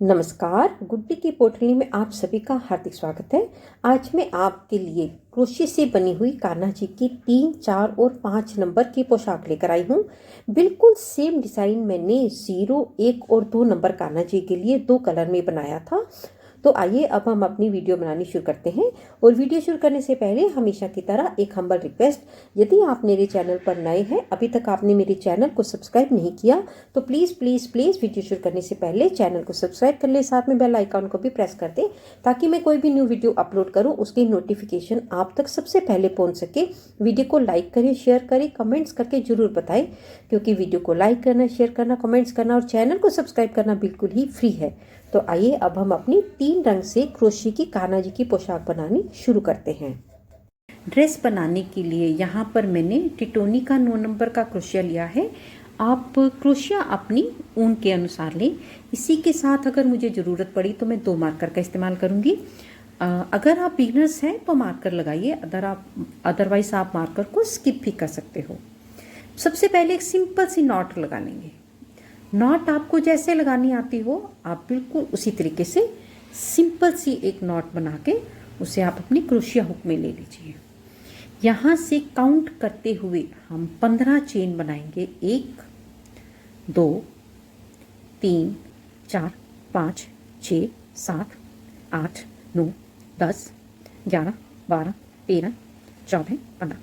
नमस्कार, गुड्डी की पोटली में आप सभी का हार्दिक स्वागत है। आज मैं आपके लिए क्रोशे से बनी हुई कान्हा जी की 3, 4 और 5 नंबर की पोशाक लेकर आई हूँ। बिल्कुल सेम डिज़ाइन मैंने 0, 1 और 2 नंबर कान्हा जी के लिए 2 कलर में बनाया था। तो आइए अब हम अपनी वीडियो बनानी शुरू करते हैं। और वीडियो शुरू करने से पहले हमेशा की तरह एक हम्बल रिक्वेस्ट, यदि आप मेरे चैनल पर नए हैं, अभी तक आपने मेरे चैनल को सब्सक्राइब नहीं किया तो प्लीज़ प्लीज़ प्लीज़ वीडियो शुरू करने से पहले चैनल को सब्सक्राइब कर ले, साथ में बेल आइकॉन को भी प्रेस कर दें ताकि मैं कोई भी न्यू वीडियो अपलोड करूं उसकी नोटिफिकेशन आप तक सबसे पहले पहुंच सके। वीडियो को लाइक करें, शेयर करें, कमेंट्स करके जरूर बताएं, क्योंकि वीडियो को लाइक करना, शेयर करना, कमेंट्स करना और चैनल को सब्सक्राइब करना बिल्कुल ही फ्री है। तो आइए अब हम अपनी 3 रंग से क्रोशे की कान्हा जी की पोशाक बनानी शुरू करते हैं। ड्रेस बनाने के लिए यहाँ पर मैंने टिटोनी का 9 नंबर का क्रोशिया लिया है। आप क्रोशिया अपनी ऊन के अनुसार लें। इसी के साथ अगर मुझे ज़रूरत पड़ी तो मैं 2 मार्कर का इस्तेमाल करूँगी। अगर आप बिगनर्स हैं तो मार्कर लगाइए, अदरवाइज आप मार्कर को स्किप भी कर सकते हो। सबसे पहले एक सिंपल सी नॉट लगा लेंगे। नॉट आपको जैसे लगानी आती हो आप बिल्कुल उसी तरीके से सिंपल सी एक नॉट बना के उसे आप अपनी क्रोशिया हुक में ले लीजिए। यहाँ से काउंट करते हुए हम 15 चेन बनाएंगे। 1, 2, 3, 4, 5, 6, 7, 8, 9, 10, 11, 12, 13, 14, 15।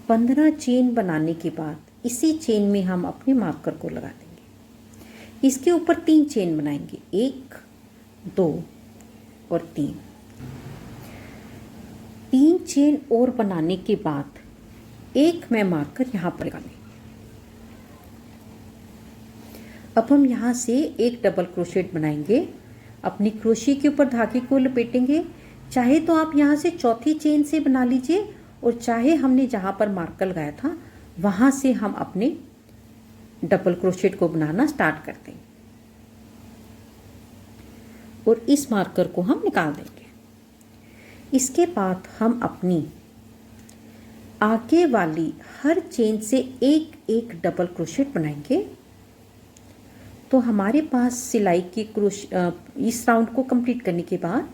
15 चेन बनाने के बाद इसी चेन में हम अपने मार्कर को लगा देंगे। इसके ऊपर 3 चेन बनाएंगे, 1, 2 और 3। 3 चेन और बनाने के बाद एक मैं मार्कर यहाँ पर लगा लेंगे। अब हम यहाँ से एक डबल क्रोशेट बनाएंगे। अपनी क्रोशे के ऊपर धागे को लपेटेंगे। चाहे तो आप यहाँ से चौथी चेन से बना लीजिए और चाहे हमने जहाँ पर मार्कर लगाया था वहाँ से हम अपने डबल क्रोशेट को बनाना स्टार्ट कर देंगे और इस मार्कर को हम निकाल देंगे। इसके बाद हम अपनी आगे वाली हर चेन से एक एक डबल क्रोशेट बनाएंगे। तो हमारे पास सिलाई की इस राउंड को कंप्लीट करने के बाद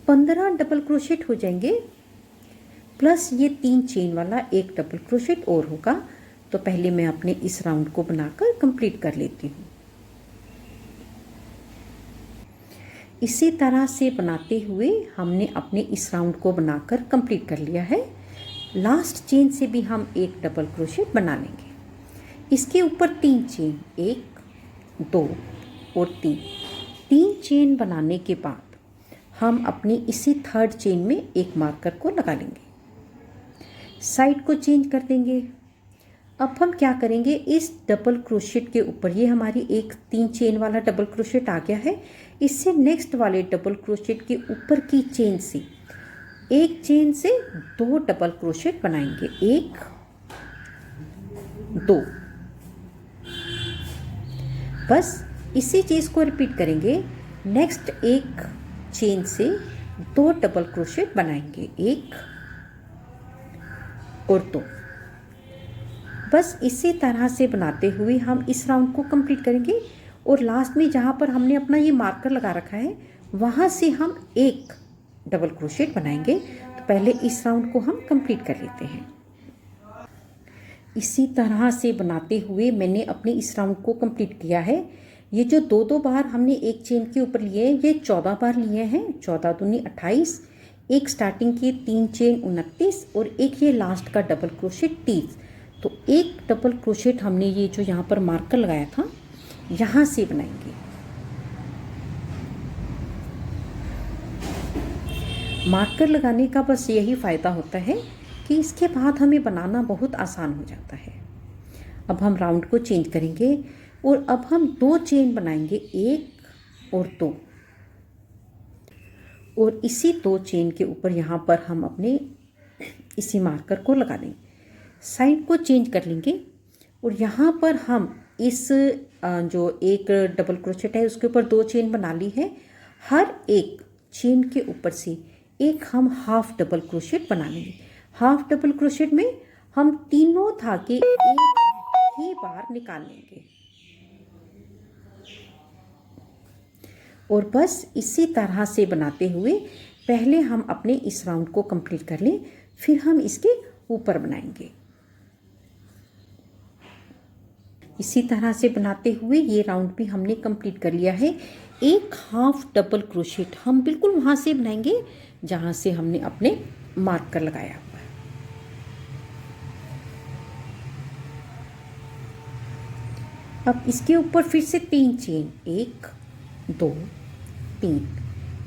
15 डबल क्रोशेट हो जाएंगे, प्लस ये 3 चेन वाला एक डबल क्रोशेट और होगा। तो पहले मैं अपने इस राउंड को बनाकर कंप्लीट कर लेती हूँ। इसी तरह से बनाते हुए हमने अपने इस राउंड को बनाकर कंप्लीट कर लिया है। लास्ट चेन से भी हम एक डबल क्रोशेट बना लेंगे। इसके ऊपर 3 चेन, 1, 2 और 3। 3 चेन बनाने के बाद हम अपनी इसी थर्ड चेन में एक मार्कर को लगा लेंगे। साइड को चेंज कर देंगे। अब हम क्या करेंगे, इस डबल क्रोशेट के ऊपर, ये हमारी एक 3 चेन वाला डबल क्रोशेट आ गया है, इससे नेक्स्ट वाले डबल क्रोशेट के ऊपर की चेन से एक चेन से 2 डबल क्रोशेट बनाएंगे। 1, 2। बस इसी चीज़ को रिपीट करेंगे। नेक्स्ट एक चेन से 2 डबल क्रोशेट बनाएंगे, 1 और 2। बस इसी तरह से बनाते हुए हम इस राउंड को कंप्लीट करेंगे और लास्ट में जहाँ पर हमने अपना ये मार्कर लगा रखा है वहाँ से हम एक डबल क्रोशेट बनाएंगे। तो पहले इस राउंड को हम कंप्लीट कर लेते हैं। इसी तरह से बनाते हुए मैंने अपने इस राउंड को कंप्लीट किया है। ये जो 2-2 बार हमने एक चेन के ऊपर लिए हैं, ये 14 बार लिए हैं। 14 दूनी 28, एक स्टार्टिंग की 3 चेन 29 और एक ये लास्ट का डबल क्रोशेट 30। तो एक डबल क्रोशेट हमने ये जो यहाँ पर मार्कर लगाया था यहाँ से बनाएंगे। मार्कर लगाने का बस यही फ़ायदा होता है कि इसके बाद हमें बनाना बहुत आसान हो जाता है। अब हम राउंड को चेंज करेंगे और अब हम 2 चेन बनाएंगे, 1 और 2। और इसी 2 चेन के ऊपर यहाँ पर हम अपने इसी मार्कर को लगा देंगे। साइड को चेंज कर लेंगे और यहाँ पर हम इस जो एक डबल क्रोशेट है उसके ऊपर 2 चेन बना ली है। हर एक चेन के ऊपर से एक हम हाफ डबल क्रोशेट बना लेंगे। हाफ डबल क्रोशेट में हम तीनों धागे एक ही बार निकाल लेंगे। और बस इसी तरह से बनाते हुए पहले हम अपने इस राउंड को कंप्लीट कर लें, फिर हम इसके ऊपर बनाएंगे। इसी तरह से बनाते हुए ये राउंड भी हमने कंप्लीट कर लिया है। एक हाफ डबल क्रोशेट हम बिल्कुल वहां से बनाएंगे जहां से हमने अपने मार्कर लगाया हुआ है। अब इसके ऊपर फिर से 3 चेन, 1 2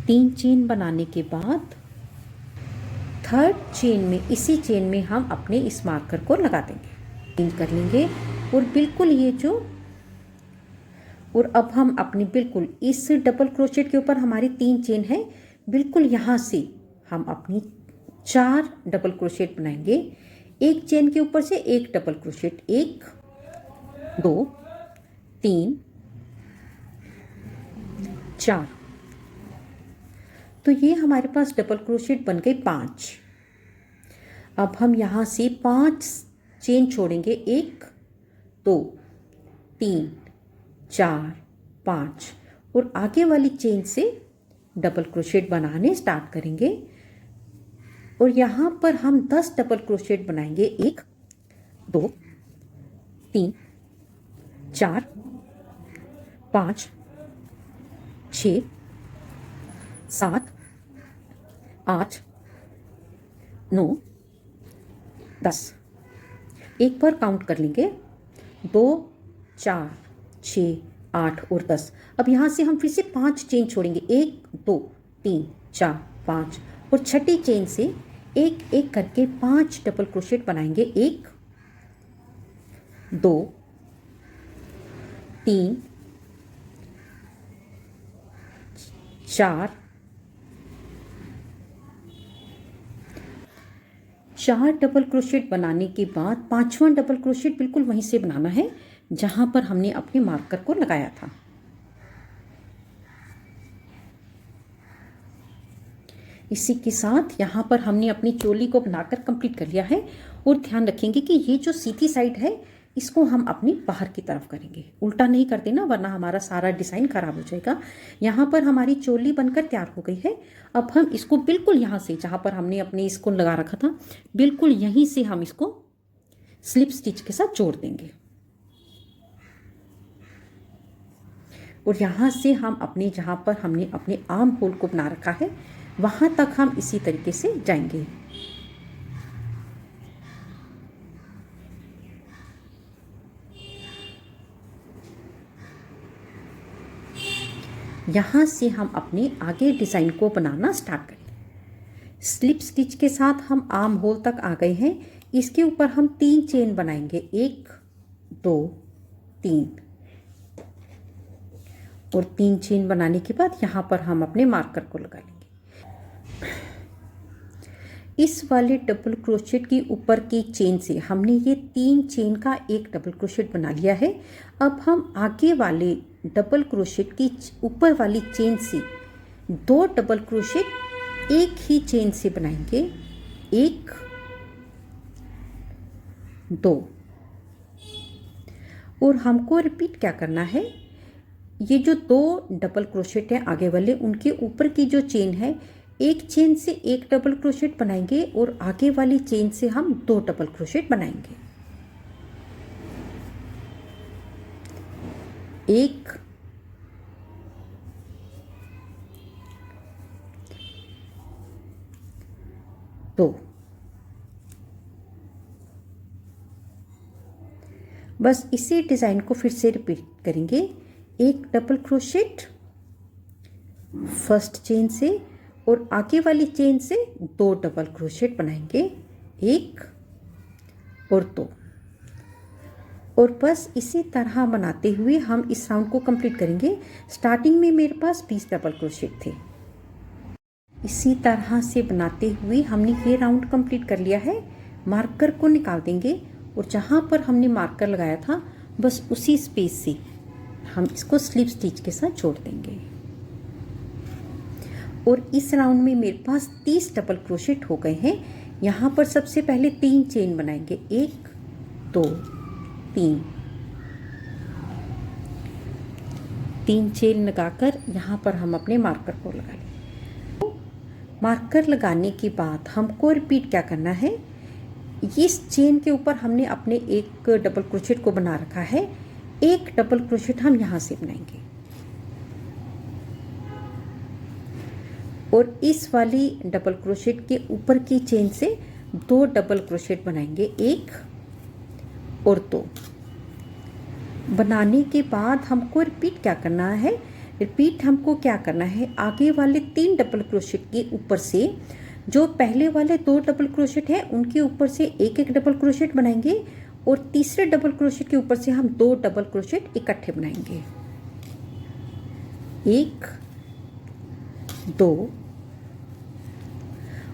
3 चेन बनाने के बाद थर्ड चेन में, इसी चेन में हम अपने इस मार्कर को लगा देंगे, चेंज कर लेंगे और बिल्कुल ये जो, और अब हम अपनी बिल्कुल इस डबल क्रोशेट के ऊपर हमारी 3 चेन है, बिल्कुल यहाँ से हम अपनी 4 डबल क्रोशेट बनाएंगे। एक चेन के ऊपर से एक डबल क्रोशेट, 1 2 3 4। तो ये हमारे पास डबल क्रोशेट बन गए 5। अब हम यहाँ से 5 चेन छोड़ेंगे, 1 2 3 4 5, और आगे वाली चेन से डबल क्रोशेट बनाने स्टार्ट करेंगे। और यहाँ पर हम 10 डबल क्रोशेट बनाएंगे, 1 2 3 4 5 6 7 8 9 10। एक बार काउंट कर लेंगे, 2 4 6 8 और 10। अब यहाँ से हम फिर से 5 चेन छोड़ेंगे, 1 2 3 4 5, और छठी चेन से एक एक करके 5 डबल क्रोशेट बनाएंगे, 1 2 3 4 डबल क्रोशेट बनाने के बाद 5वां डबल क्रोशेट बिल्कुल वहीं से बनाना है जहां पर हमने अपने मार्कर को लगाया था। इसी के साथ यहाँ पर हमने अपनी चोली को बनाकर कंप्लीट कर लिया है। और ध्यान रखेंगे कि ये जो सीधी साइड है इसको हम अपनी बाहर की तरफ करेंगे, उल्टा नहीं कर देना वरना हमारा सारा डिज़ाइन खराब हो जाएगा। यहाँ पर हमारी चोली बनकर तैयार हो गई है। अब हम इसको बिल्कुल यहाँ से, जहाँ पर हमने अपने इसको लगा रखा था, बिल्कुल यहीं से हम इसको स्लिप स्टिच के साथ जोड़ देंगे। और यहाँ से हम अपने, जहाँ पर हमने अपने आर्म होल को बना रखा है, वहाँ तक हम इसी तरीके से जाएंगे। यहाँ से हम अपने आगे डिज़ाइन को बनाना स्टार्ट करें। स्लिप स्टिच के साथ हम आर्म होल तक आ गए हैं। इसके ऊपर हम 3 चेन बनाएंगे, 1 2 3, और 3 चेन बनाने के बाद यहाँ पर हम अपने मार्कर को लगा लेंगे। इस वाले डबल क्रोशेट की ऊपर की चेन से हमने ये 3 चेन का एक डबल क्रोशेट बना लिया है। अब हम आगे वाले डबल क्रोशेट की ऊपर वाली चेन से 2 डबल क्रोशेट एक ही चेन से बनाएंगे, 1 2, और हमको रिपीट क्या करना है, ये जो 2 डबल क्रोशेट है आगे वाले, उनके ऊपर की जो चेन है, एक चेन से एक डबल क्रोशेट बनाएंगे और आगे वाली चेन से हम 2 डबल क्रोशेट बनाएंगे, 1 2। बस इसी डिज़ाइन को फिर से रिपीट करेंगे। एक डबल क्रोशेट फर्स्ट चेन से और आगे वाली चेन से 2 डबल क्रोशेट बनाएंगे, 1 और 2, और बस इसी तरह बनाते हुए हम इस राउंड को कंप्लीट करेंगे। स्टार्टिंग में मेरे पास 20 डबल क्रोशेट थे। इसी तरह से बनाते हुए हमने ये राउंड कंप्लीट कर लिया है। मार्कर को निकाल देंगे और जहाँ पर हमने मार्कर लगाया था बस उसी स्पेस से हम इसको स्लिप स्टिच के साथ जोड़ देंगे। और इस राउंड में मेरे पास 30 डबल क्रोशेट हो गए हैं। यहाँ पर सबसे पहले 3 चेन बनाएंगे, 1 2 3, 3 चेन लगाकर यहाँ पर हम अपने मार्कर को लगा लेंगे। मार्कर लगाने के बाद हमको रिपीट क्या करना है, इस चेन के ऊपर हमने अपने एक डबल क्रोशेट को बना रखा है, एक डबल क्रोशेट हम यहाँ से बनाएंगे और इस वाली डबल क्रोशेट के ऊपर की चेन से 2 डबल क्रोशेट बनाएंगे, 1 और 2। बनाने के बाद हमको रिपीट क्या करना है, रिपीट हमको क्या करना है, आगे वाले 3 डबल क्रोशेट के ऊपर से जो पहले वाले 2 डबल क्रोशेट हैं उनके ऊपर से एक एक डबल क्रोशेट बनाएंगे और तीसरे डबल क्रोशेट के ऊपर से हम 2 डबल क्रोशेट इकट्ठे बनाएंगे, 1 2।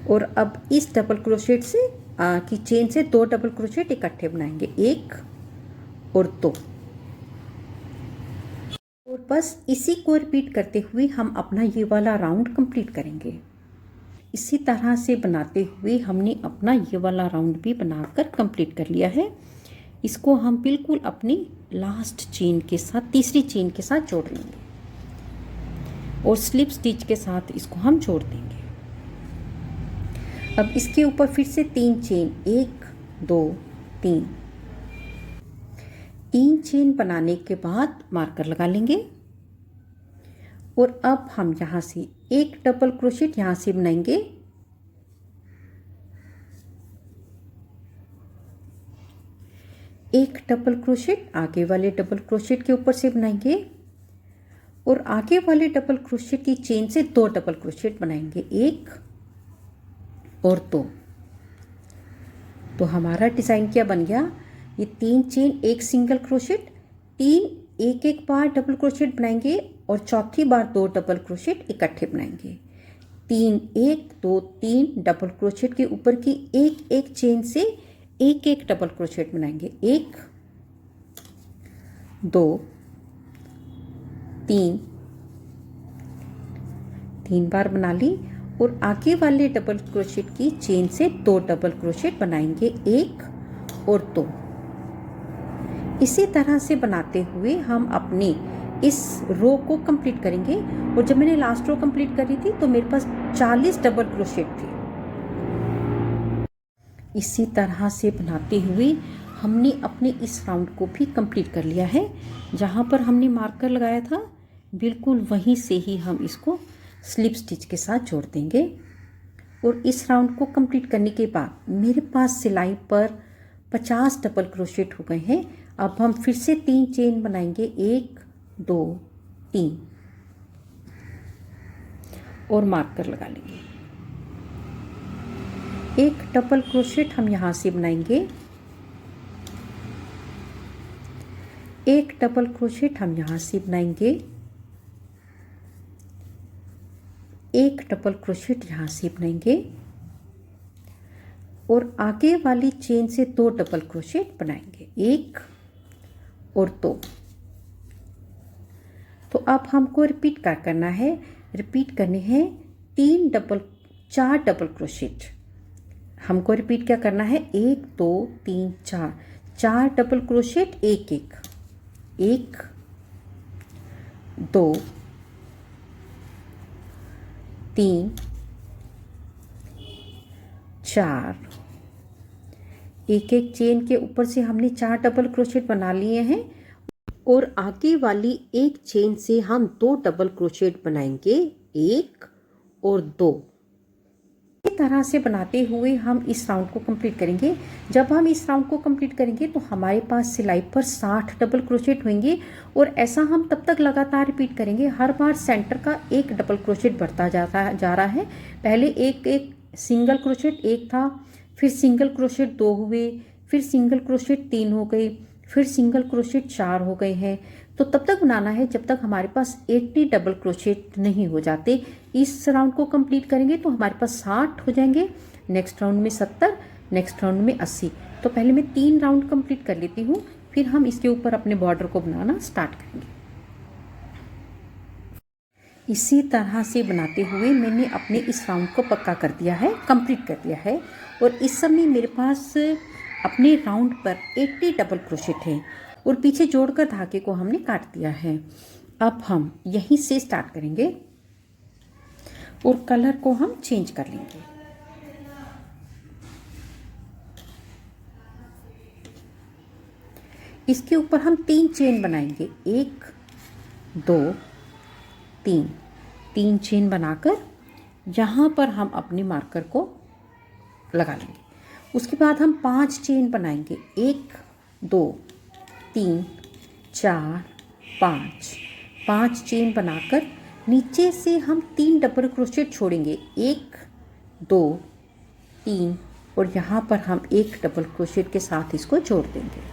और अब इस डबल क्रोशेट से की चेन से 2 डबल क्रोशेट इकट्ठे बनाएंगे, 1 और 2। और बस इसी को रिपीट करते हुए हम अपना ये वाला राउंड कंप्लीट करेंगे। इसी तरह से बनाते हुए हमने अपना ये वाला राउंड भी बनाकर कंप्लीट कर लिया है। इसको हम बिल्कुल अपनी लास्ट चेन के साथ, तीसरी चेन के साथ जोड़ लेंगे और स्लिप स्टिच के साथ इसको हम जोड़ देंगे। अब इसके ऊपर फिर से 3 चेन, 1 2 3। 3 चेन बनाने के बाद मार्कर लगा लेंगे और अब हम यहाँ से एक डबल क्रोशेट यहाँ से बनाएंगे, एक डबल क्रोशेट आगे वाले डबल क्रोशेट के ऊपर से बनाएंगे और आगे वाले डबल क्रोशेट की चेन से 2 डबल क्रोशेट बनाएंगे, 1 और 2। तो हमारा डिज़ाइन क्या बन गया, ये 3 चेन, एक सिंगल क्रोशेट, 3 एक एक बार डबल क्रोशेट बनाएंगे और चौथी बार 2 डबल क्रोशेट इकट्ठे बनाएंगे, 3 1 2 3 डबल क्रोशेट के ऊपर की एक एक चेन से एक एक डबल क्रोशेट बनाएंगे, 1 2 3 बार बना ली और आगे वाले डबल क्रोशेट की चेन से 2 डबल क्रोशेट बनाएंगे, 1 और 2। इसी तरह से बनाते हुए हम अपने इस रो को कंप्लीट करेंगे। और जब मैंने लास्ट रो कंप्लीट करी थी तो मेरे पास 40 डबल क्रोशेट थे। इसी तरह से बनाते हुए हमने अपने इस राउंड को भी कंप्लीट कर लिया है। जहाँ पर हमने मार्कर लगाया था बिल्कुल वहीं से ही हम इसको स्लिप स्टिच के साथ जोड़ देंगे। और इस राउंड को कंप्लीट करने के बाद मेरे पास सिलाई पर 50 डबल क्रोशेट हो गए हैं। अब हम फिर से 3 चेन बनाएंगे, 1 2 3 और मार्कर लगा लेंगे। एक डबल क्रोशेट हम यहाँ से बनाएंगे, एक डबल क्रोशेट हम यहाँ से बनाएंगे, एक डबल क्रोशेट यहाँ से बनाएंगे और आगे वाली चेन से 2 डबल क्रोशेट बनाएंगे, 1 और 2। तो अब हमको रिपीट क्या करना है, रिपीट करने हैं 4 डबल क्रोशेट। हमको रिपीट क्या करना है, 1 2 3 4 डबल क्रोशेट, 1 2 3 4। एक एक चेन के ऊपर से हमने 4 डबल क्रोशेट बना लिए हैं और आगे वाली एक चेन से हम 2 डबल क्रोशेट बनाएंगे, 1 और 2। इस तरह से बनाते हुए हम इस राउंड को कंप्लीट करेंगे। जब हम इस राउंड को कंप्लीट करेंगे तो हमारे पास सिलाई पर 60 डबल क्रोशेट होंगे और ऐसा हम तब तक लगातार रिपीट करेंगे। हर बार सेंटर का एक डबल क्रोशेट बढ़ता जा रहा है। पहले एक सिंगल क्रोशेट 1 था, फिर सिंगल क्रोशेट 2 हुए, फिर सिंगल क्रोशेट 3 हो गए, फिर सिंगल क्रोशेट 4 हो गए हैं। तो तब तक बनाना है जब तक हमारे पास 80 डबल क्रोशेट नहीं हो जाते। इस राउंड को कंप्लीट करेंगे तो हमारे पास 60 हो जाएंगे, नेक्स्ट राउंड में 70, नेक्स्ट राउंड में 80। तो पहले मैं 3 राउंड कंप्लीट कर लेती हूँ, फिर हम इसके ऊपर अपने बॉर्डर को बनाना स्टार्ट करेंगे। इसी तरह से बनाते हुए मैंने अपने इस राउंड को पक्का कर दिया है, कंप्लीट कर दिया है। और इस समय मेरे पास अपने राउंड पर 80 डबल क्रोशेट है और पीछे जोड़कर धागे को हमने काट दिया है। अब हम यहीं से स्टार्ट करेंगे और कलर को हम चेंज कर लेंगे। इसके ऊपर हम 3 चेन बनाएंगे, 1 2 3। 3 चेन बनाकर यहाँ पर हम अपने मार्कर को लगा लेंगे। उसके बाद हम 5 चेन बनाएंगे, 1 2 3 4 5। 5 चेन बनाकर नीचे से हम 3 डबल क्रोशेट छोड़ेंगे, 1 2 3, और यहाँ पर हम 1 डबल क्रोशेट के साथ इसको जोड़ देंगे।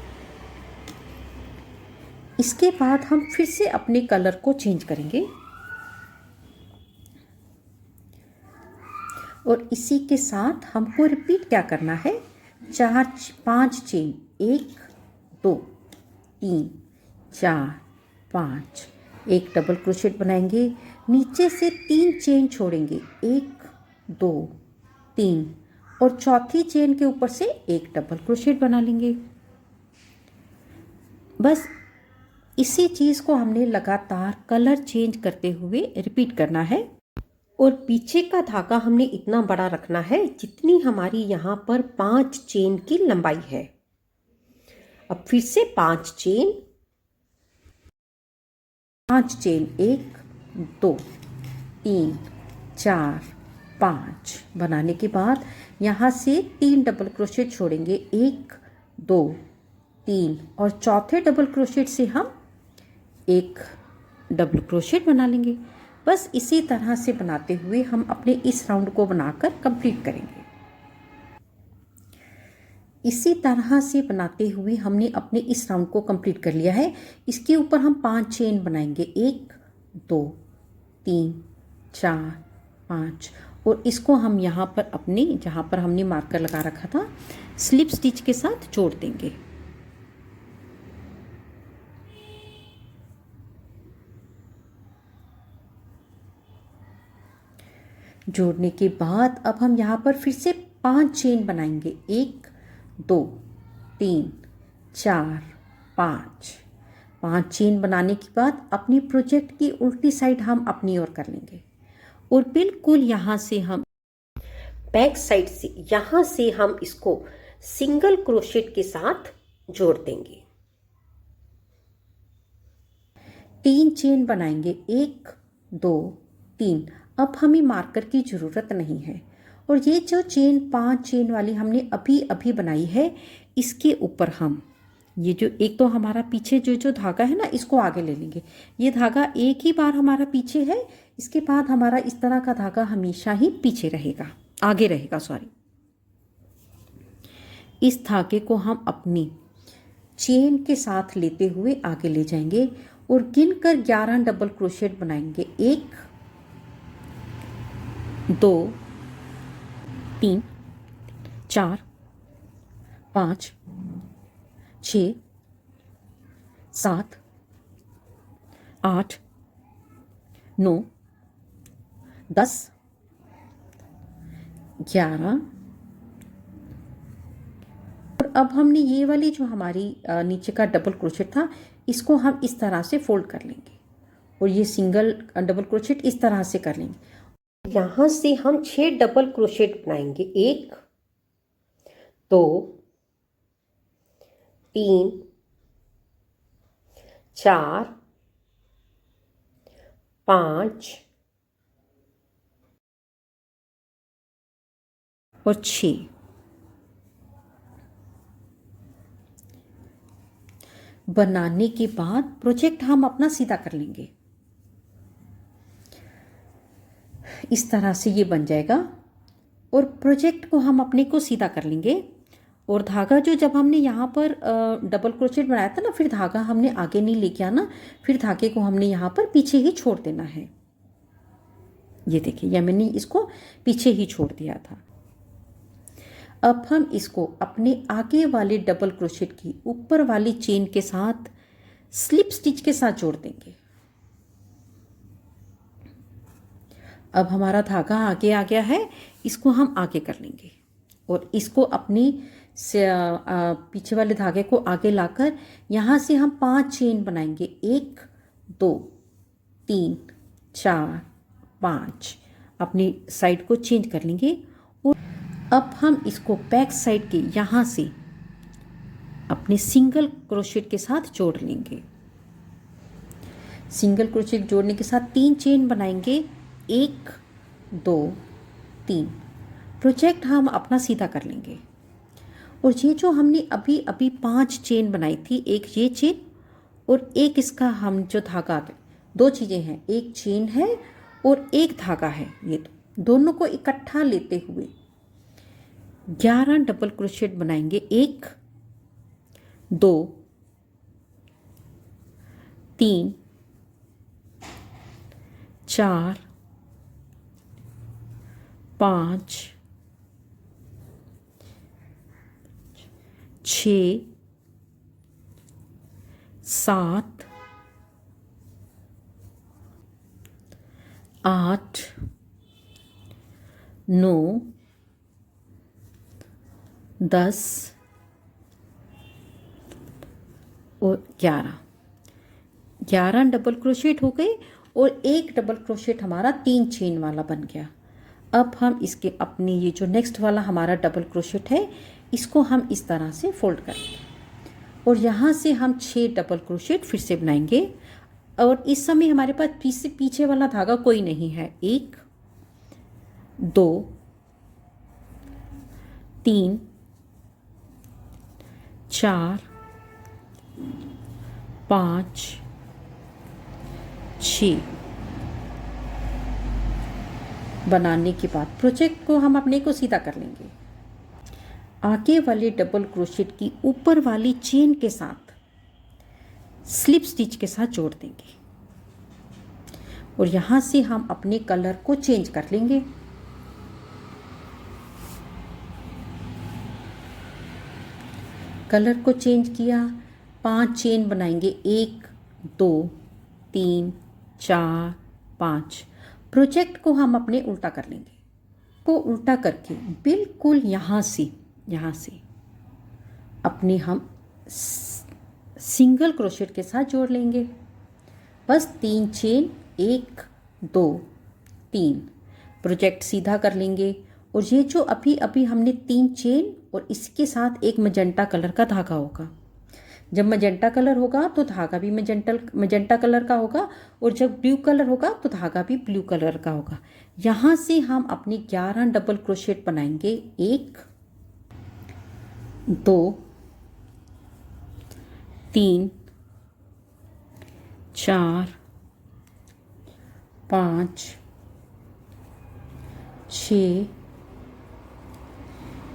इसके बाद हम फिर से अपने कलर को चेंज करेंगे और इसी के साथ हमको रिपीट क्या करना है, 5 चेन, 1 2 3 4 5, 1 डबल क्रोशेट बनाएंगे, नीचे से 3 चेन छोड़ेंगे, 1 2 3, और चौथी चेन के ऊपर से 1 डबल क्रोशेट बना लेंगे। बस इसी चीज़ को हमने लगातार कलर चेंज करते हुए रिपीट करना है। और पीछे का धागा हमने इतना बड़ा रखना है जितनी हमारी यहाँ पर 5 चेन की लंबाई है। अब फिर से 5 चेन, 1 2 3 4 5 बनाने के बाद यहाँ से 3 डबल क्रोशेट छोड़ेंगे, 1 2 3, और चौथे डबल क्रोशेट से हम 1 डबल क्रोशेट बना लेंगे। बस इसी तरह से बनाते हुए हम अपने इस राउंड को बनाकर कंप्लीट करेंगे। इसी तरह से बनाते हुए हमने अपने इस राउंड को कंप्लीट कर लिया है। इसके ऊपर हम 5 चेन बनाएंगे, 1 2 3 4 5, और इसको हम यहाँ पर अपने जहाँ पर हमने मार्कर लगा रखा था स्लिप स्टिच के साथ जोड़ देंगे। जोड़ने के बाद अब हम यहाँ पर फिर से 5 चेन बनाएंगे, 1 2 3 4 5। 5 चेन बनाने के बाद अपनी प्रोजेक्ट की उल्टी साइड हम अपनी ओर कर लेंगे और बिल्कुल यहाँ से हम बैक साइड से यहाँ से हम इसको सिंगल क्रोशेट के साथ जोड़ देंगे। 3 चेन बनाएंगे, 1 2 3। अब हमें मार्कर की ज़रूरत नहीं है, और ये जो चेन 5 चेन वाली हमने अभी अभी बनाई है इसके ऊपर हम ये जो एक तो हमारा पीछे जो धागा है ना इसको आगे ले लेंगे। ये धागा एक ही बार हमारा पीछे है, इसके बाद हमारा इस तरह का धागा हमेशा ही पीछे रहेगा, आगे रहेगा सॉरी। इस धागे को हम अपनी चेन के साथ लेते हुए आगे ले जाएंगे और गिनकर 11 डबल क्रोशेट बनाएंगे, 1 2 3 4 5 6 7 8 9 10 11। और अब हमने ये वाली जो हमारी नीचे का डबल क्रोशेट था इसको हम इस तरह से फोल्ड कर लेंगे और ये सिंगल डबल क्रोशेट इस तरह से कर लेंगे। यहाँ से हम 6 डबल क्रोशेट बनाएंगे, 1 2 3 4 5 और 6। बनाने के बाद प्रोजेक्ट हम अपना सीधा कर लेंगे। इस तरह से ये बन जाएगा और प्रोजेक्ट को हम अपने को सीधा कर लेंगे। और धागा जो जब हमने यहाँ पर डबल क्रोशेट बनाया था ना, फिर धागा हमने आगे नहीं लेके आना, फिर धागे को हमने यहाँ पर पीछे ही छोड़ देना है। ये देखिए, या मैंने इसको पीछे ही छोड़ दिया था। अब हम इसको अपने आगे वाले डबल क्रोशेट की ऊपर वाली चेन के साथ स्लिप स्टिच के साथ जोड़ देंगे। अब हमारा धागा आगे आ गया है, इसको हम आगे कर लेंगे और इसको अपनी पीछे वाले धागे को आगे लाकर यहाँ से हम 5 चेन बनाएंगे, 1 2 3 4 5 अपनी साइड को चेंज कर लेंगे। और अब हम इसको बैक साइड के यहाँ से अपने सिंगल क्रोशेट के साथ जोड़ लेंगे। सिंगल क्रोशेट जोड़ने के साथ 3 चेन बनाएंगे, 1 2 3। प्रोजेक्ट हम अपना सीधा कर लेंगे। और ये जो हमने अभी अभी 5 चेन बनाई थी, एक ये चेन और एक इसका हम जो धागा, 2 चीज़ें हैं, एक चेन है और एक धागा है, ये दोनों को इकट्ठा लेते हुए 11 डबल क्रोशेट बनाएंगे। 1 2 3 4 5 6 7 8 9 10 और 11 डबल क्रोशेट हो गए और एक डबल क्रोशेट हमारा 3 चेन वाला बन गया। अब हम इसके अपने ये जो नेक्स्ट वाला हमारा डबल क्रोशेट है, इसको हम इस तरह से फोल्ड करेंगे और यहाँ से हम 6 डबल क्रोशेट फिर से बनाएंगे। और इस समय हमारे पास पीछे वाला धागा कोई नहीं है। 1 2 3 4 5 6 बनाने के बाद प्रोजेक्ट को हम अपने को सीधा कर लेंगे। आगे वाले डबल क्रोशेट की ऊपर वाली चेन के साथ स्लिप स्टिच के साथ जोड़ देंगे और यहाँ से हम अपने कलर को चेंज कर लेंगे। कलर को चेंज किया, 5 चेन बनाएंगे, 1 2 3 4 5। प्रोजेक्ट को हम अपने उल्टा कर लेंगे। को उल्टा करके बिल्कुल यहाँ से अपने हम सिंगल क्रोशेट के साथ जोड़ लेंगे। बस 3 चेन, 1 2 3। प्रोजेक्ट सीधा कर लेंगे और ये जो अभी अभी हमने 3 चेन और इसके साथ एक मजेंटा कलर का धागा होगा। जब मजेंटा कलर होगा तो धागा भी मजेंटा कलर का होगा और जब ब्लू कलर होगा तो धागा भी ब्लू कलर का होगा। यहाँ से हम अपने 11 डबल क्रोशेट बनाएंगे। 1 2 3 4 5 6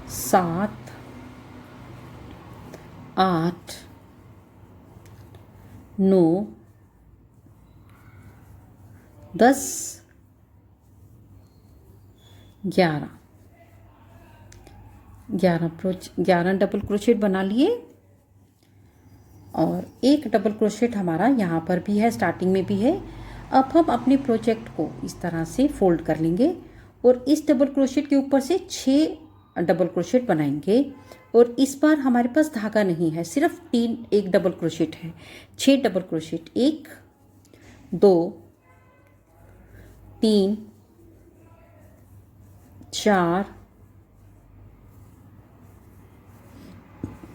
7 8 9 10 11 डबल क्रोशेट बना लिए और एक डबल क्रोशेट हमारा यहाँ पर भी है, स्टार्टिंग में भी है। अब हम अपने प्रोजेक्ट को इस तरह से फोल्ड कर लेंगे और इस डबल क्रोशेट के ऊपर से 6 डबल क्रोशेट बनाएंगे और इस बार हमारे पास धागा नहीं है, सिर्फ एक डबल क्रोशेट है। 6 डबल क्रोशेट, 1 2 3 4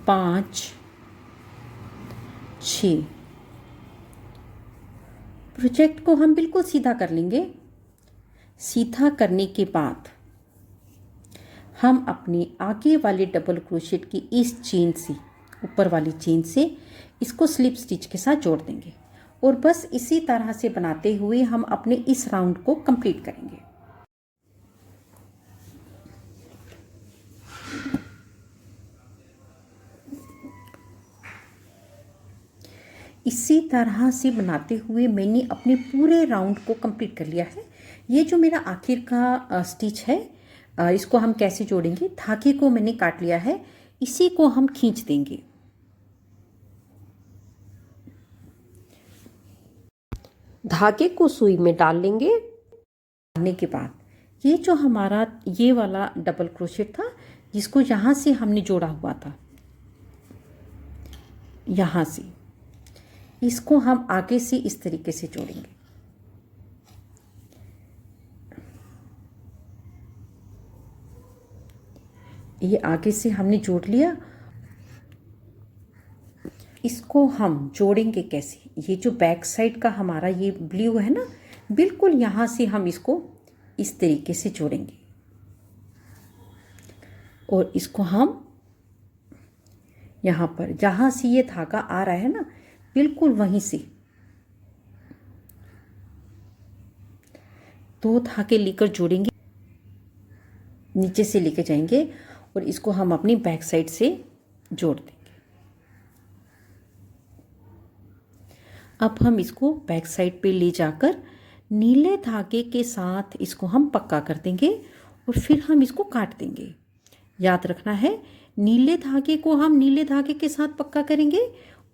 5 6। प्रोजेक्ट को हम बिल्कुल सीधा कर लेंगे। सीधा करने के बाद हम अपने आगे वाले डबल क्रोशेट की इस चेन से, ऊपर वाली चेन से इसको स्लिप स्टिच के साथ जोड़ देंगे और बस इसी तरह से बनाते हुए हम अपने इस राउंड को कंप्लीट करेंगे। इसी तरह से बनाते हुए मैंने अपने पूरे राउंड को कंप्लीट कर लिया है। ये जो मेरा आखिर का स्टिच है, इसको हम कैसे जोड़ेंगे, धागे को मैंने काट लिया है, इसी को हम खींच देंगे। धागे को सुई में डाल लेंगे। डालने के बाद ये जो हमारा ये वाला डबल क्रोशेट था, जिसको यहाँ से हमने जोड़ा हुआ था, यहाँ से इसको हम आगे से इस तरीके से जोड़ेंगे। ये आगे से हमने जोड़ लिया। इसको हम जोड़ेंगे कैसे? ये जो बैक साइड का हमारा ये ब्लू है ना, बिल्कुल यहाँ से हम इसको इस तरीके से जोड़ेंगे और इसको हम यहाँ पर जहाँ से ये धागा आ रहा है ना, बिल्कुल वहीं से 2 धागे लेकर जोड़ेंगे, नीचे से लेके जाएंगे और इसको हम अपनी बैक साइड से जोड़ देंगे। अब हम इसको बैक साइड पे ले जाकर नीले धागे के साथ इसको हम पक्का कर देंगे और फिर हम इसको काट देंगे। याद रखना है, नीले धागे को हम नीले धागे के साथ पक्का करेंगे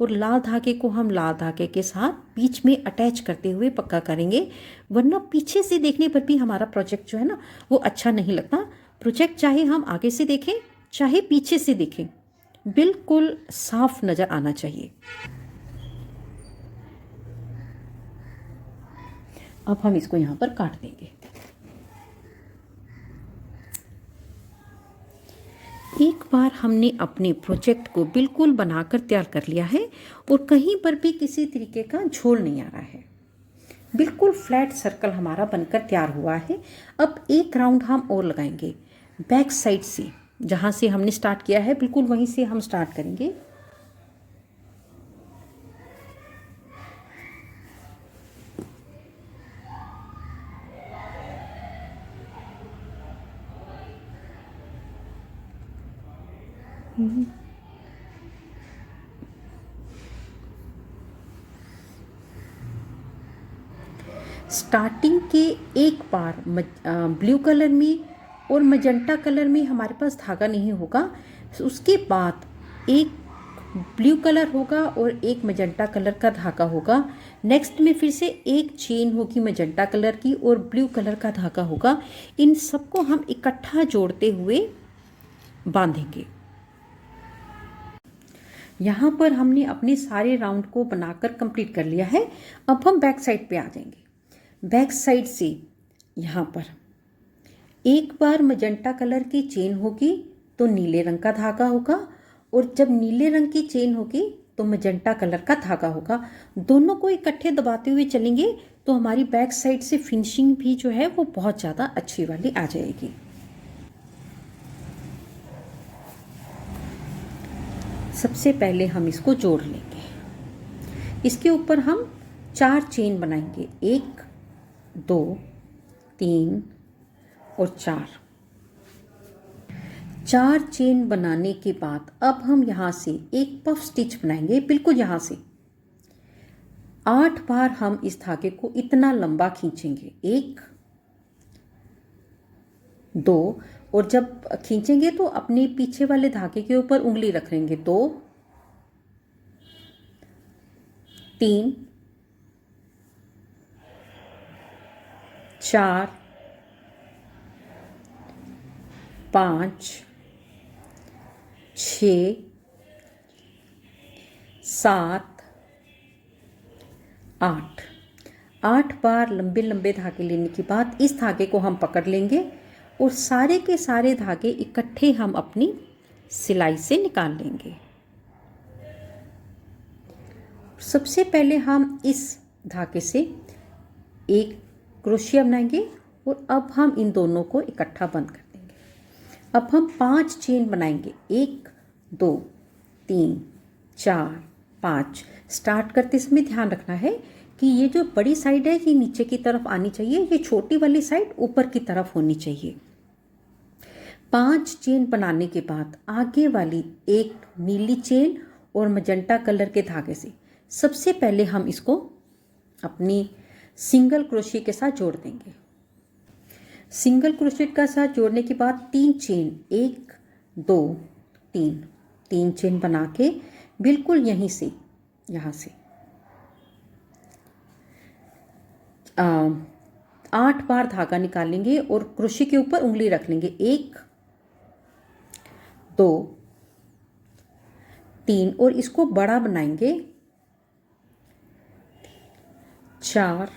और लाल धागे को हम लाल धागे के साथ बीच में अटैच करते हुए पक्का करेंगे, वरना पीछे से देखने पर भी हमारा प्रोजेक्ट जो है ना वो अच्छा नहीं लगता। प्रोजेक्ट चाहे हम आगे से देखें चाहे पीछे से देखें, बिल्कुल साफ नज़र आना चाहिए। अब हम इसको यहाँ पर काट देंगे। एक बार हमने अपने प्रोजेक्ट को बिल्कुल बनाकर तैयार कर लिया है और कहीं पर भी किसी तरीके का झोल नहीं आ रहा है, बिल्कुल फ्लैट सर्कल हमारा बनकर तैयार हुआ है। अब एक राउंड हम और लगाएंगे बैक साइड से, जहाँ से हमने स्टार्ट किया है बिल्कुल वहीं से हम स्टार्ट करेंगे। स्टार्टिंग के एक बार ब्लू कलर में और मजेंटा कलर में हमारे पास धागा नहीं होगा, उसके बाद एक ब्लू कलर होगा और एक मजेंटा कलर का धागा होगा। नेक्स्ट में फिर से एक चेन होगी मजेंटा कलर की और ब्लू कलर का धागा होगा। इन सबको हम इकट्ठा जोड़ते हुए बांधेंगे। यहाँ पर हमने अपने सारे राउंड को बनाकर कंप्लीट कर लिया है। अब हम बैक साइड पे आ जाएंगे। बैक साइड से यहाँ पर एक बार मजेंटा कलर की चेन होगी तो नीले रंग का धागा होगा और जब नीले रंग की चेन होगी तो मजेंटा कलर का धागा होगा। दोनों को इकट्ठे दबाते हुए चलेंगे तो हमारी बैक साइड से फिनिशिंग भी जो है वो बहुत ज़्यादा अच्छी वाली आ जाएगी। सबसे पहले हम इसको जोड़ लेंगे। इसके ऊपर हम 4 चेन बनाएंगे, 1 2 3 और 4 चेन बनाने के बाद अब हम यहाँ से एक पफ स्टिच बनाएंगे। बिल्कुल यहाँ से 8 बार हम इस धागे को इतना लंबा खींचेंगे, 1 2 और जब खींचेंगे तो अपने पीछे वाले धागे के ऊपर उंगली रख लेंगे, 2 3 4 5 6 7 8 बार लंबे लंबे धागे लेने के बाद इस धागे को हम पकड़ लेंगे और सारे के सारे धागे इकट्ठे हम अपनी सिलाई से निकाल लेंगे। सबसे पहले हम इस धागे से एक क्रोशिया बनाएंगे और अब हम इन दोनों को इकट्ठा बंद कर देंगे। अब हम 5 चेन बनाएंगे, 1 2 3 4 5। स्टार्ट करते समय ध्यान रखना है कि ये जो बड़ी साइड है ये नीचे की तरफ आनी चाहिए, ये छोटी वाली साइड ऊपर की तरफ होनी चाहिए। 5 चेन बनाने के बाद आगे वाली एक नीली चेन और मजेंटा कलर के धागे से सबसे पहले हम इसको अपनी सिंगल क्रोशे के साथ जोड़ देंगे। सिंगल क्रोशे के साथ जोड़ने के बाद 3 चेन, 1 2 3 चेन बना के बिल्कुल यहीं से यहाँ से 8 बार धागा निकालेंगे और क्रोशे के ऊपर उंगली रख लेंगे, 1 2 3 और इसको बड़ा बनाएंगे, 4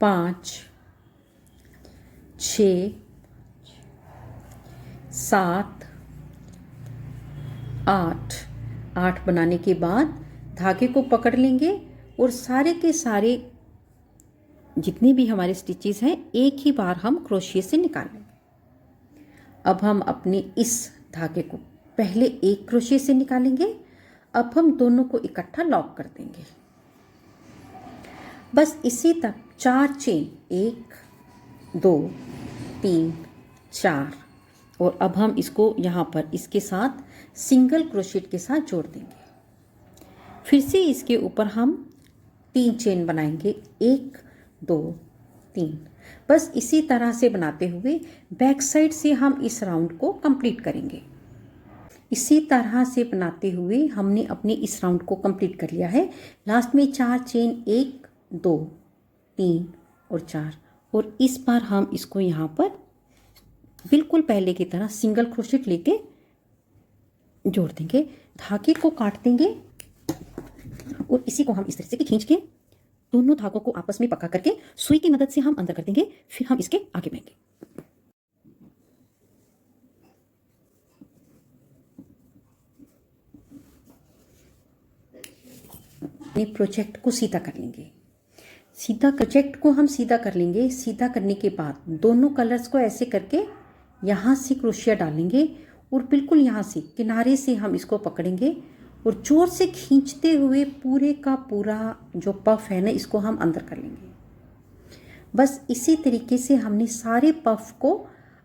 5 6 7, 8। 8 बनाने के बाद धागे को पकड़ लेंगे और सारे के सारे जितने भी हमारे स्टिचेस हैं एक ही बार हम क्रोशिया से निकाल लेंगे। अब हम अपने इस धागे को पहले एक क्रोशिया से निकालेंगे। अब हम दोनों को इकट्ठा लॉक कर देंगे। बस इसी तक 4 चेन, 1 2 3 4, और अब हम इसको यहाँ पर इसके साथ सिंगल क्रोशेट के साथ जोड़ देंगे। फिर से इसके ऊपर हम 3 चेन बनाएंगे, 1 2 3। बस इसी तरह से बनाते हुए बैक साइड से हम इस राउंड को कंप्लीट करेंगे। इसी तरह से बनाते हुए हमने अपने इस राउंड को कंप्लीट कर लिया है। लास्ट में 4 चेन, 1 2 3 और 4, और इस बार हम इसको यहाँ पर बिल्कुल पहले की तरह सिंगल क्रोशेट लेके जोड़ देंगे। धागे को काट देंगे और इसी को हम इस तरह से खींच के दोनों धागों को आपस में पक्का करके सुई की मदद से हम अंदर कर देंगे। फिर हम इसके आगे बढ़ेंगे। प्रोजेक्ट को सीधा कर लेंगे। प्रोजेक्ट को हम सीधा कर लेंगे। सीधा करने के बाद दोनों कलर्स को ऐसे करके यहाँ से क्रोशिया डालेंगे और बिल्कुल यहाँ से किनारे से हम इसको पकड़ेंगे और जोर से खींचते हुए पूरे का पूरा जो पफ है ना, इसको हम अंदर कर लेंगे। बस इसी तरीके से हमने सारे पफ को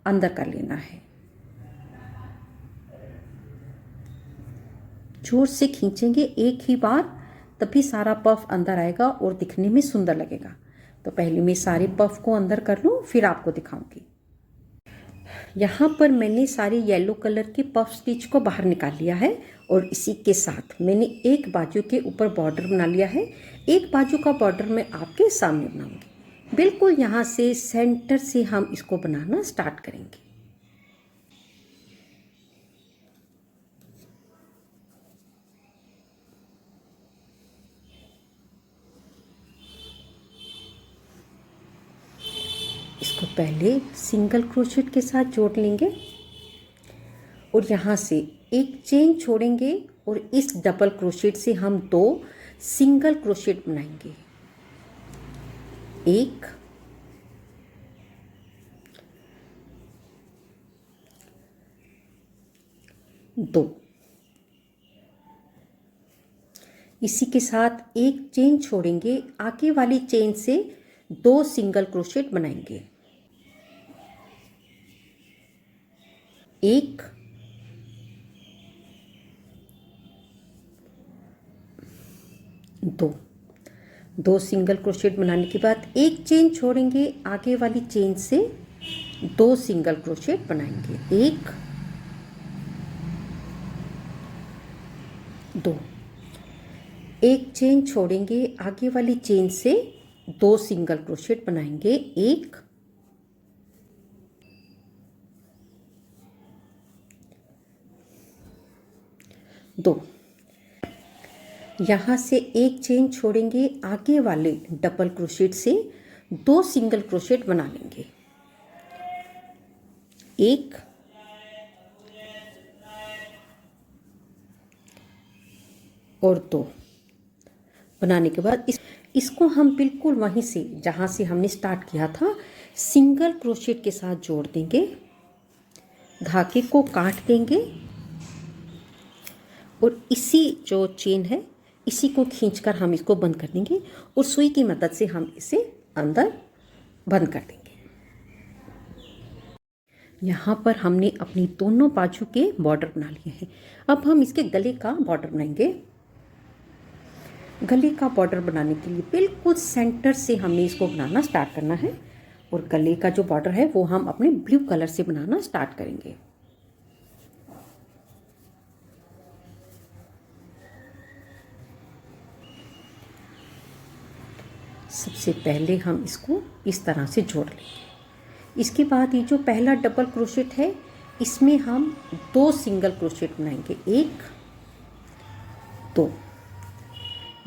अंदर कर लेना है। जोर से खींचेंगे एक ही बार, तभी सारा पफ अंदर आएगा और दिखने में सुंदर लगेगा। तो पहले मैं सारे पफ को अंदर कर लूँ, फिर आपको दिखाऊंगी। यहाँ पर मैंने सारे येलो कलर के पफ स्टिच को बाहर निकाल लिया है और इसी के साथ मैंने एक बाजू के ऊपर बॉर्डर बना लिया है। एक बाजू का बॉर्डर मैं आपके सामने बनाऊंगी। बिल्कुल यहाँ से सेंटर से हम इसको बनाना स्टार्ट करेंगे। इसको पहले सिंगल क्रोशेट के साथ जोड़ लेंगे और यहाँ से एक चेन छोड़ेंगे और इस डबल क्रोशेट से हम 2 सिंगल क्रोशेट बनाएंगे। 1 2। इसी के साथ एक चेन छोड़ेंगे, आगे वाली चेन से 2 सिंगल क्रोशेट बनाएंगे। 1 2 सिंगल क्रोशेट बनाने के बाद एक चेन छोड़ेंगे, आगे वाली चेन से 2 सिंगल क्रोशेट बनाएंगे। 1 2। एक चेन छोड़ेंगे, आगे वाली चेन से 2 सिंगल क्रोशेट बनाएंगे। 1 2। यहाँ से एक चेन छोड़ेंगे, आगे वाले डबल क्रोशेट से 2 सिंगल क्रोशेट बना लेंगे। 1 और 2 बनाने के बाद इसको हम बिल्कुल वहीं से जहाँ से हमने स्टार्ट किया था सिंगल क्रोशेट के साथ जोड़ देंगे। धागे को काट देंगे और इसी जो चेन है इसी को खींचकर हम इसको बंद कर देंगे और सुई की मदद से हम इसे अंदर बंद कर देंगे। यहाँ पर हमने अपनी दोनों बाजू के बॉर्डर बना लिए हैं। अब हम इसके गले का बॉर्डर बनाएंगे। गले का बॉर्डर बनाने के लिए बिल्कुल सेंटर से हमें इसको बनाना स्टार्ट करना है और गले का जो बॉर्डर है वो हम अपने ब्लू कलर से बनाना स्टार्ट करेंगे। सबसे पहले हम इसको इस तरह से जोड़ लेंगे। इसके बाद ये जो पहला डबल क्रोशेट है इसमें हम 2 सिंगल क्रोशेट बनाएंगे। 1 2।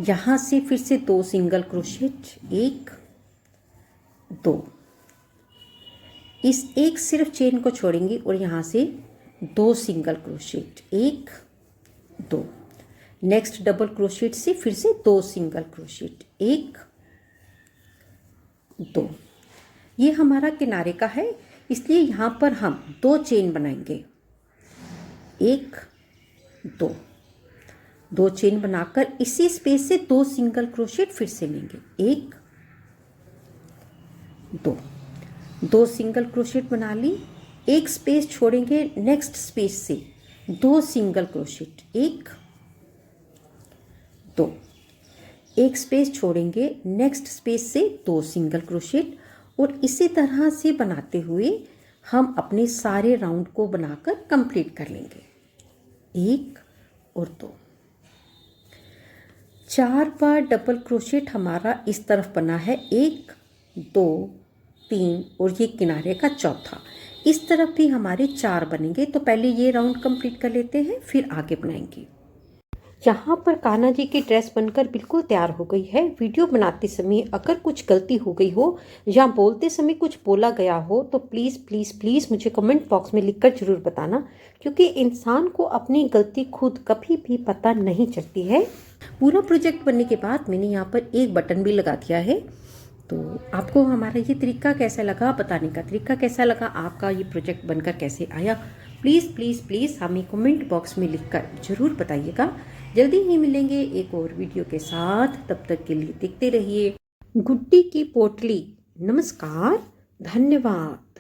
यहाँ से फिर से 2 सिंगल क्रोशेट। 1 2। इस एक सिर्फ चेन को छोड़ेंगे और यहाँ से 2 single crochet, 1 2। Next double crochet से फिर से 2 सिंगल क्रोशेट, 1 2। ये हमारा किनारे का है, इसलिए यहाँ पर हम 2 चेन बनाएंगे, 1 2। 2 चेन बनाकर इसी स्पेस से 2 सिंगल क्रोशेट फिर से लेंगे, 1 2। 2 सिंगल क्रोशेट बना ली, एक स्पेस छोड़ेंगे, नेक्स्ट स्पेस से 2 सिंगल क्रोशेट, 1 2। एक स्पेस छोड़ेंगे, नेक्स्ट स्पेस से 2 सिंगल क्रोशेट, और इसी तरह से बनाते हुए हम अपने सारे राउंड को बनाकर कंप्लीट कर लेंगे, 1 और 2। 4 बार डबल क्रोशेट हमारा इस तरफ बना है, 1 2 3 और ये किनारे का चौथा। इस तरफ भी हमारे 4 बनेंगे, तो पहले ये राउंड कंप्लीट कर लेते हैं, फिर आगे बनाएंगे। यहाँ पर कान्हा जी की ड्रेस बनकर बिल्कुल तैयार हो गई है। वीडियो बनाते समय अगर कुछ गलती हो गई हो या बोलते समय कुछ बोला गया हो तो प्लीज़ प्लीज़ प्लीज़ मुझे कमेंट बॉक्स में लिखकर ज़रूर बताना, क्योंकि इंसान को अपनी गलती खुद कभी भी पता नहीं चलती है। पूरा प्रोजेक्ट बनने के बाद मैंने यहाँ पर एक बटन भी लगा दिया है। तो आपको हमारा ये तरीका कैसा लगा, बताने का तरीका कैसा लगा, आपका ये प्रोजेक्ट बनकर कैसे आया, प्लीज़ प्लीज़ प्लीज़ हमें कमेंट बॉक्स में लिखकर ज़रूर बताइएगा। जल्दी ही मिलेंगे एक और वीडियो के साथ, तब तक के लिए देखते रहिए गुड्डी की पोटली। नमस्कार, धन्यवाद।